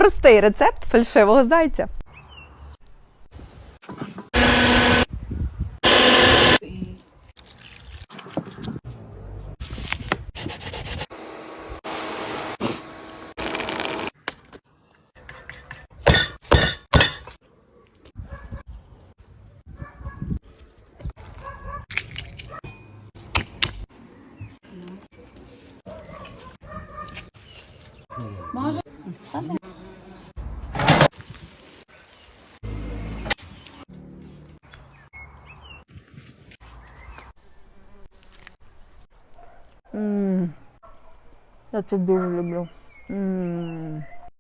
Простий рецепт фальшивого зайця. Може? Я це дуже люблю.